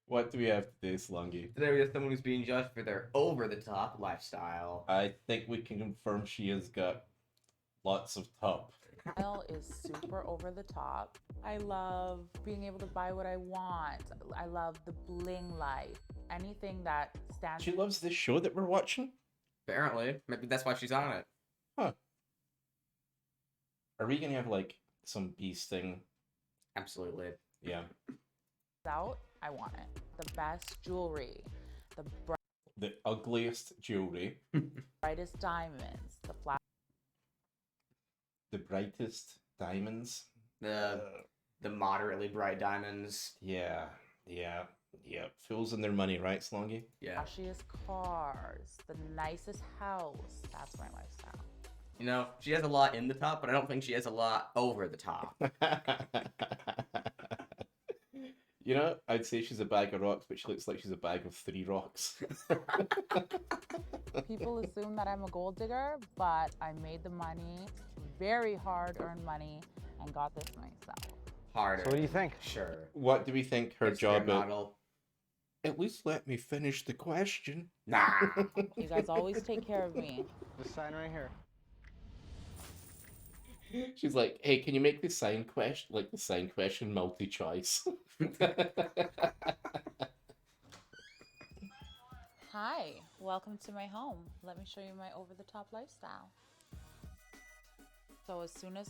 What do we have today, Slongi? Today we have someone who's being judged for their over-the-top lifestyle. I think we can confirm she has got lots of top. Style is super over the top. I love being able to buy what I want. I love the bling life. Anything that stands. She loves this show that we're watching? Apparently. Maybe that's why she's on it. Huh. Are we gonna have, like, some bee sting? Absolutely. Yeah. out, I want it. The best jewelry, the The ugliest jewelry. brightest diamonds, The brightest diamonds. The moderately bright diamonds. Yeah. Fools in their money, right, Slongi? Yeah. flashiest cars, the nicest house. That's my lifestyle. You know, she has a lot in the top, but I don't think she has a lot over the top. You know, I'd say she's a bag of rocks, but she looks like she's a bag of 3 rocks. People assume that I'm a gold digger, but I made the money, very hard-earned money, and got this myself. Harder. So what do you think? Sure. What do we think her Instagram job is? model. At least let me finish the question. Nah. You guys always take care of me. This sign right here. She's like, hey, can you make the sign question multi-choice? Hi, welcome to my home. Let me show you my over-the-top lifestyle. So as soon as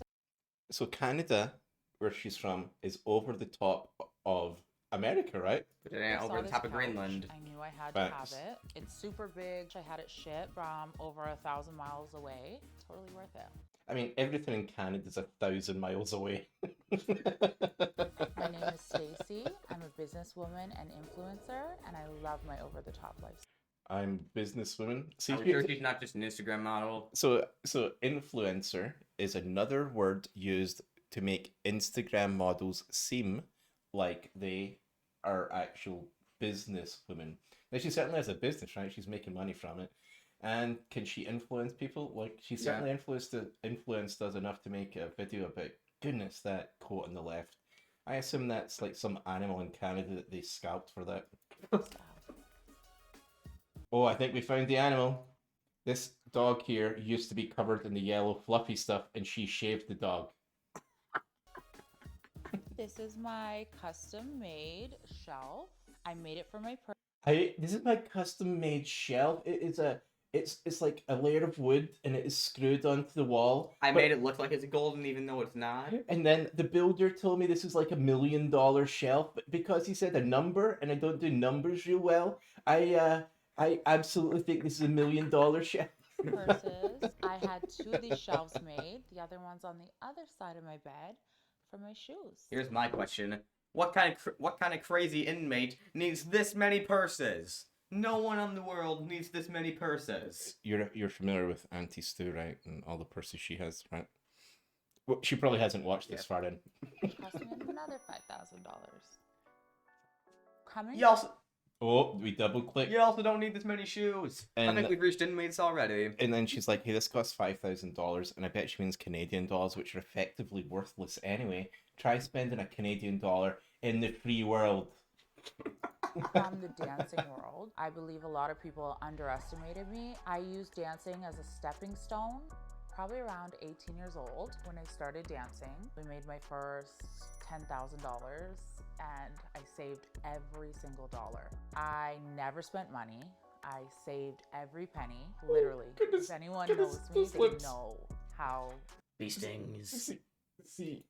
So Canada, where she's from, is over the top of America, right? But it I ain't saw over the this top of couch, Greenland. I knew I had to have Facts. it. It's super big. I had it shipped from over 1,000 miles away. Totally worth it. I mean, everything in Canada is 1,000 miles away. My name is Stacy. I'm a businesswoman and influencer, and I love my over-the-top lifestyle. I'm businesswoman. See, Are we sure she's not just an Instagram model? So influencer is another word used to make Instagram models seem like they are actual business women. Now she certainly has a business, right? She's making money from it. And can she influence people? Like she certainly influenced us enough to make a video about goodness, that quote on the left. I assume that's like some animal in Canada that they scalped for that. Oh, I think we found the animal. This dog here used to be covered in the yellow fluffy stuff, and she shaved the dog. This is my custom-made shelf. I made it for my This is my custom-made shelf. It's like a layer of wood, and it is screwed onto the wall. I made it look like it's golden even though it's not. And then the builder told me this was like $1 million shelf, but because he said a number, and I don't do numbers real well, I absolutely think this is $1 million shelf. purses. I had 2 of these shelves made. The other one's on the other side of my bed for my shoes. Here's my question: what kind of crazy inmate needs this many purses? No one in the world needs this many purses. You're familiar with Auntie Stu, right? And all the purses she has, right? Well, she probably hasn't watched this far in. Cost me another $5,000. Coming. Oh, we double click. You also don't need this many shoes. I And- think we've reached inmates already. And then she's like, hey, this costs $5,000. And I bet she means Canadian dollars, which are effectively worthless anyway. Try spending a Canadian dollar in the free world. From the dancing world. I believe a lot of people underestimated me. I used dancing as a stepping stone. Probably around 18 years old when I started dancing. We made my first $10,000 and I saved every single dollar. I never spent money. I saved every penny, literally. goodness, If anyone goodness, knows me, those they lips. know how. These things. See,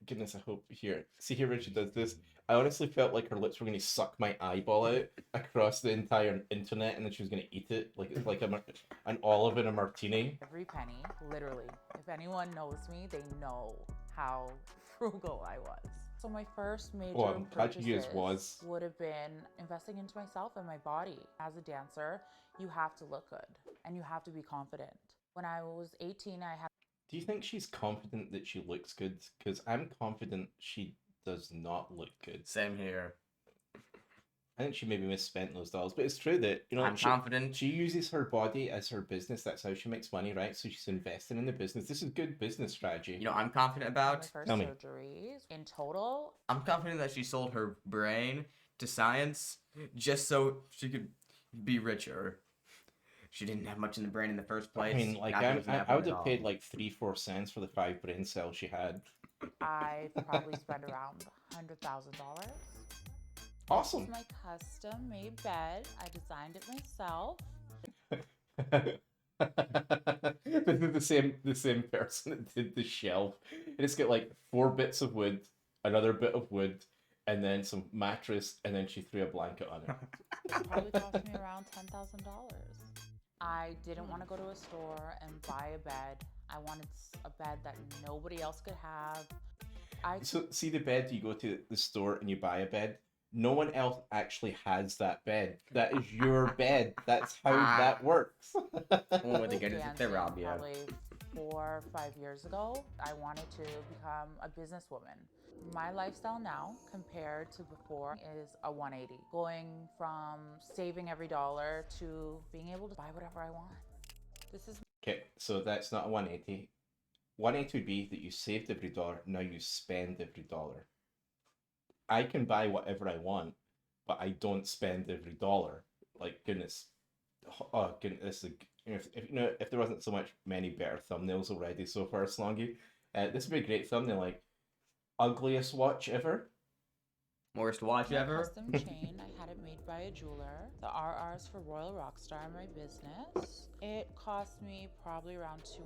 goodness, I hope here. See here when she does this. I honestly felt like her lips were going to suck my eyeball out across the entire internet, and then she was going to eat it like an olive in a martini. Every penny, literally. If anyone knows me, they know how frugal I was. So my first major I'm glad you used purchases was. would have been investing into myself and my body. As a dancer, you have to look good and you have to be confident. When I was 18, I had Do you think she's confident that she looks good? Because I'm confident she does not look good. Same here. I think she maybe misspent those dollars, but it's true that, you know, I'm confident. she uses her body as her business. That's how she makes money, right? So she's investing in the business. This is good business strategy. You know, I'm confident my about. first Tell me. surgeries. In total, I'm confident that she sold her brain to science just so she could be richer. She didn't have much in the brain in the first place. I mean, like, Not that it was I never would at have paid all. like 3-4 cents for the 5 brain cells she had. I probably spent around $100,000. Awesome. My custom made bed. I designed it myself. This is the same person that did the shelf. And it's got like 4 bits of wood, another bit of wood, and then some mattress, and then she threw a blanket on it. It probably cost me around $10,000. I didn't want to go to a store and buy a bed. I wanted a bed that nobody else could have. So see the bed, you go to the store and you buy a bed. No one else actually has that bed. That is your bed. That's how that works. Well, what they get is if they rob you. Probably 4 or 5 years ago, I wanted to become a businesswoman. My lifestyle now compared to before is a 180. Going from saving every dollar to being able to buy whatever I want. This is Okay, so that's not a 180. 180 would be that you saved every dollar, now you spend every dollar. I can buy whatever I want, but I don't spend every dollar. Like, goodness. Oh, goodness. If there wasn't so much many better thumbnails already so far, Slongi, this would be a great thumbnail, like, ugliest watch ever. Worst watch my ever. custom chain. I had it made by a jeweler. The RR's for Royal Rockstar in my business. It cost me probably around $200,000.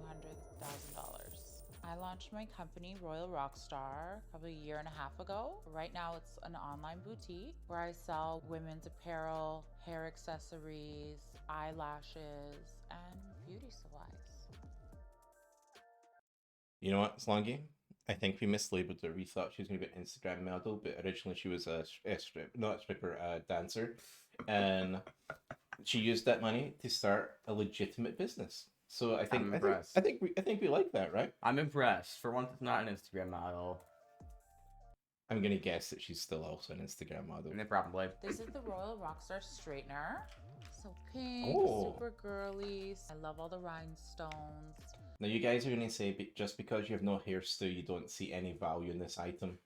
I launched my company, Royal Rockstar, probably a year and a half ago. Right now, it's an online boutique where I sell women's apparel, hair accessories, eyelashes, and beauty supplies. You know what, Slongi? I think we mislabeled her. We thought she was going to be an Instagram model, but originally she was a dancer. And she used that money to start a legitimate business. So I think we like that, right? I'm impressed. For one, it's not an Instagram model. I'm gonna guess that she's still also an Instagram model. And probably. This is the Royal Rockstar straightener. So pink, Oh. super girly. I love all the rhinestones. Now you guys are gonna say just because you have no hair stew, you don't see any value in this item.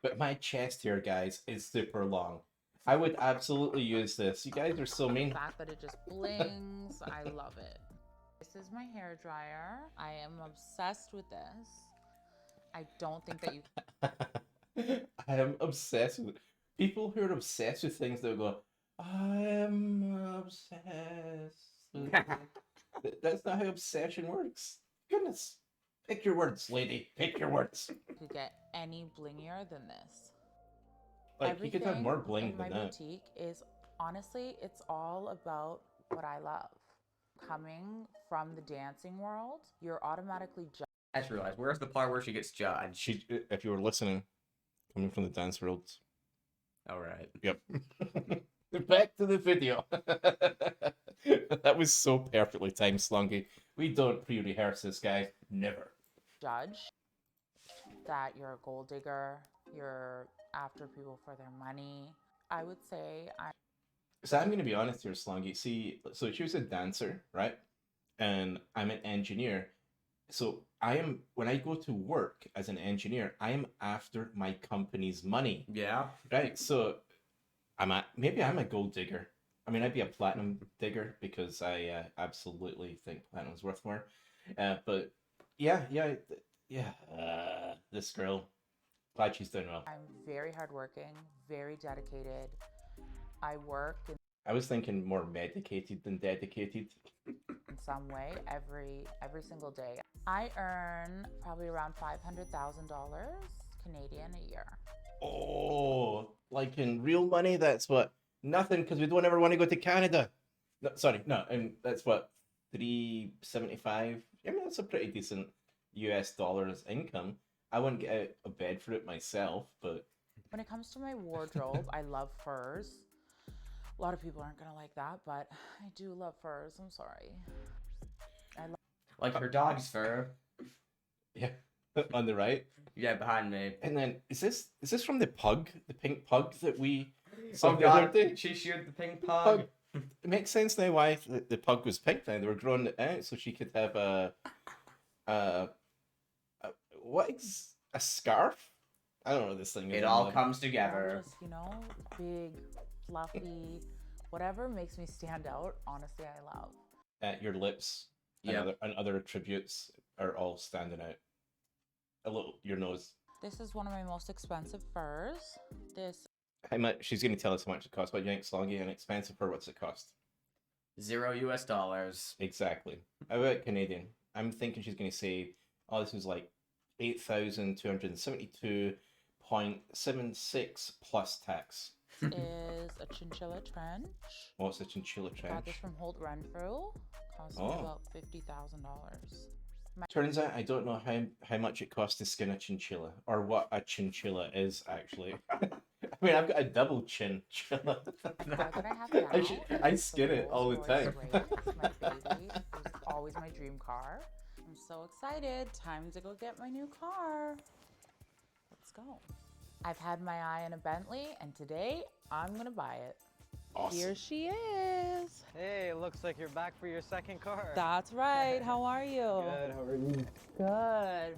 But my chest hair, guys, is super long. I would absolutely use this. You guys are so mean. The fact that it just blings, I love it. This is my hair dryer. I am obsessed with this. I don't think that you... I am obsessed with it. People who are obsessed with things, they'll go, I'm obsessed with it. That's not how obsession works. Goodness. Pick your words, lady. Pick your words. could get any blingier than this. Like, you could have more bling in than my that. boutique is, honestly, it's all about what I love. Coming from the dancing world, you're automatically judged. I just realized, where's the part where she gets judged? If you were listening, coming from the dance world. Alright. Yep. Back to the video. That was so perfectly timed, Slongi. We don't pre-rehearse this, guys. Never. Judge that you're a gold digger, you're after people for their money. I would say So I'm going to be honest here, Slongi. See, so she was a dancer, right? And I'm an engineer. So when I go to work as an engineer, I am after my company's money. Yeah. Right. So maybe I'm a gold digger. I mean, I'd be a platinum digger because I absolutely think platinum's worth more. But yeah. This girl, glad she's doing well. I'm very hardworking, very dedicated. I work I was thinking more medicated than dedicated. in some way every single day. I earn probably around $500,000 Canadian a year. Oh, like in real money, that's what? Nothing, because we don't ever want to go to Canada. No, sorry, no, and that's what, 375? I mean, that's a pretty decent US dollars income. I wouldn't get out of bed for it myself, but... When it comes to my wardrobe, I love furs. A lot of people aren't gonna like that, but I do love furs. I'm sorry. Like her dog's fur. Yeah, on the right. Yeah, behind me. And then, is this from the pug? The pink pug that we Oh the other god, day? she sheared the pink pug. It makes sense now why the pug was pink now. They were growing it out so she could have a scarf? I don't know what this thing is. It all anymore. comes They're together. just, big, fluffy, whatever makes me stand out. Honestly, I love. Your lips Yep. and other attributes are all standing out. A little, your nose. This is one of my most expensive furs. This How much? She's going to tell us how much it costs. What do you think, Slongi? An expensive fur, what's it cost? $0 US. Exactly. How about Canadian? I'm thinking she's going to say, oh, this is like 8,272.76 plus tax. is a chinchilla trench. What's a chinchilla trench? Got this from Holt Renfrew. Cost me Oh. about $50,000. Turns out I don't know how much it costs to skin a chinchilla, or what a chinchilla is, actually. I mean, I've got a double chinchilla. Why could I have it I, now? should, I It's skin the it all the Rolls-Royce time. Wraith. It's my baby. It was always my dream car. I'm so excited. Time to go get my new car. Let's go. I've had my eye on a Bentley, and today I'm gonna buy it. Awesome. Here she is. Hey, looks like you're back for your second car. That's right. How are you? Good, how are you? Good. Good,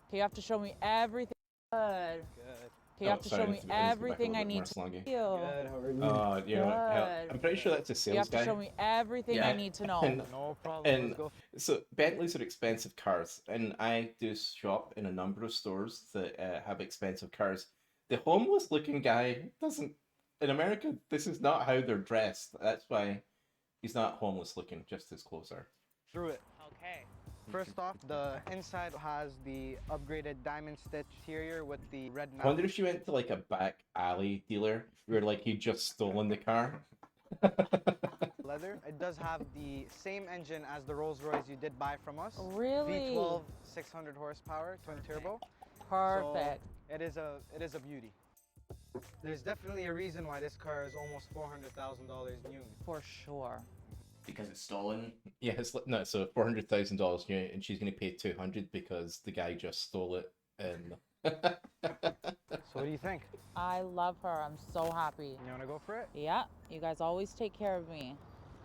Okay, you have to show me everything. Good. good. Okay, you have to show me everything I need to Slongi. do. Good, how are you? Oh, you know what? Hell, Good. I'm pretty sure that's a You sales have to guy. show me everything I Yeah. need to know. And No problem, and- let's go. so Bentleys are expensive cars, and I do shop in a number of stores that have expensive cars. The homeless-looking guy doesn't. In America, this is not how they're dressed. That's why he's not homeless-looking. Just his clothes are. Through it. Okay. First off, the inside has the upgraded diamond stitch interior with the red I wonder mount. if she went to like a back alley dealer where like he'd just stolen the car. Leather. It does have the same engine as the Rolls-Royce you did buy from us. Really? V12, 600 horsepower, twin turbo. Perfect. So it is a beauty. There's definitely a reason why this car is almost $400,000 new. For sure. Because it's stolen. Yeah, no, so $400,000 new, and she's gonna pay 200 because the guy just stole it. And So what do you think? I love her. I'm so happy. You wanna go for it? Yeah, you guys always take care of me.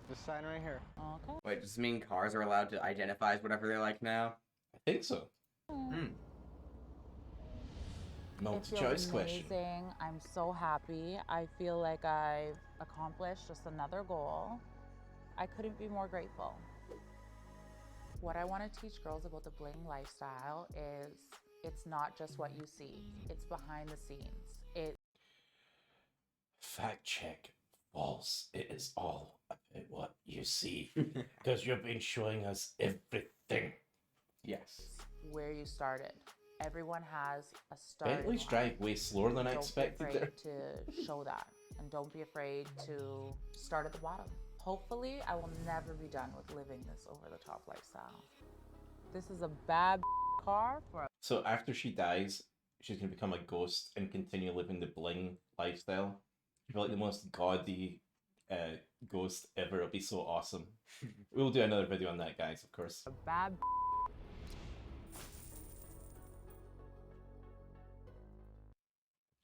This sign right here. Okay. Wait, does this mean cars are allowed to identify as whatever they like now? I think so. Hmm. It Multi-choice feels question. amazing. I'm so happy. I feel like I've accomplished just another goal. I couldn't be more grateful. What I want to teach girls about the bling lifestyle is it's not just what you see, it's behind the scenes. Fact check. False. It is all about what you see. Because you've been showing us everything. Yes. Where you started. Everyone has a starting Bentleys line. drive way slower than I Don't be expected afraid there. to show that, and don't be afraid to start at the bottom. Hopefully, I will never be done with living this over-the-top lifestyle. This is a bad car for a So after she dies, she's going to become a ghost and continue living the bling lifestyle. She'll be like the most gaudy ghost ever. It'll be so awesome. We'll do another video on that, guys, of course. bad.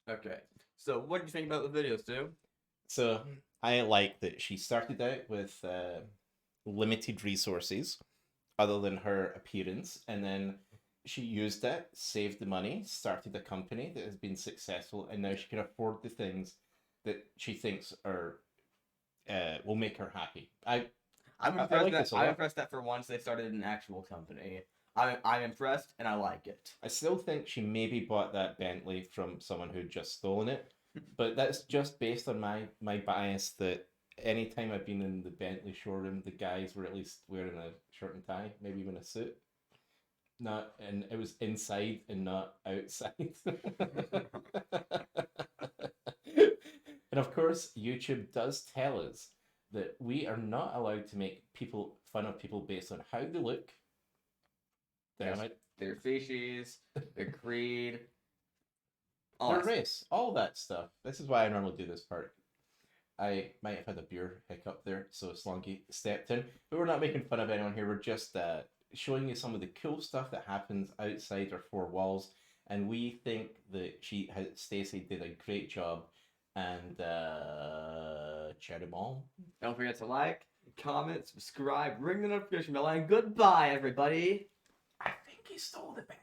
Okay. So, what did you think about the video, Stu? So I like that she started out with limited resources other than her appearance, and then she used it, saved the money, started a company that has been successful, and now she can afford the things that she thinks are will make her happy. I'm I impressed like this a I'm lot. impressed that for once they started an actual company. I'm impressed and I like it. I still think she maybe bought that Bentley from someone who'd just stolen it, but that's just based on my bias that anytime I've been in the Bentley showroom, the guys were at least wearing a shirt and tie, maybe even a suit. And it was inside and not outside. And of course, YouTube does tell us that we are not allowed to make fun of people based on how they look. Damn Yes. it. Their species, their creed, all Their that stuff. race, all that stuff. This is why I normally do this part. I might have had a beer hiccup there, so Slongi stepped in. But we're not making fun of anyone here. We're just showing you some of the cool stuff that happens outside our four walls. And we think that Stacey did a great job. And cheer them all. Don't forget to like, comment, subscribe, ring the notification bell, and goodbye, everybody. I think he stole the pen.